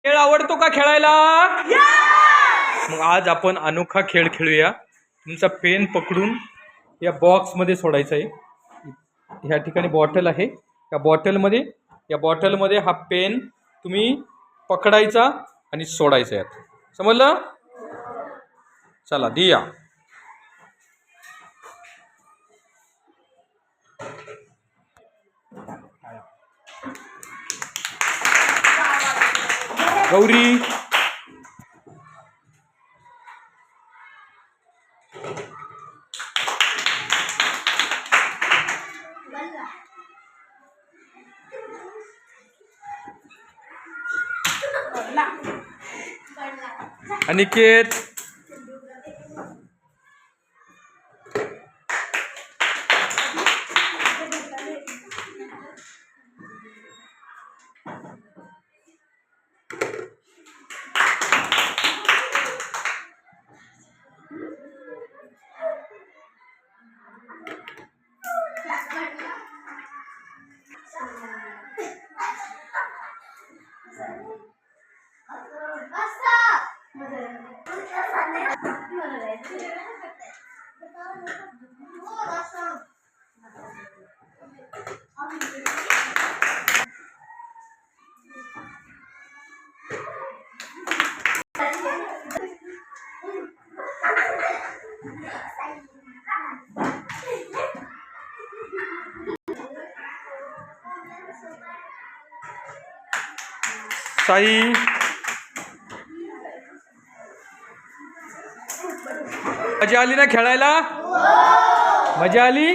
खेळ आवडतो का खेळायला? मग आज आपण अनोखा खेळ खेळूया. तुमचा पेन पकडून या बॉक्समध्ये सोडायचा आहे. ह्या ठिकाणी बॉटल आहे. या बॉटलमध्ये हा पेन तुम्ही पकडायचा आणि सोडायचा यात. समजलं? चला दिया. गौरी अनिकेत साई मजा आली ना खेळायला? मजा आली?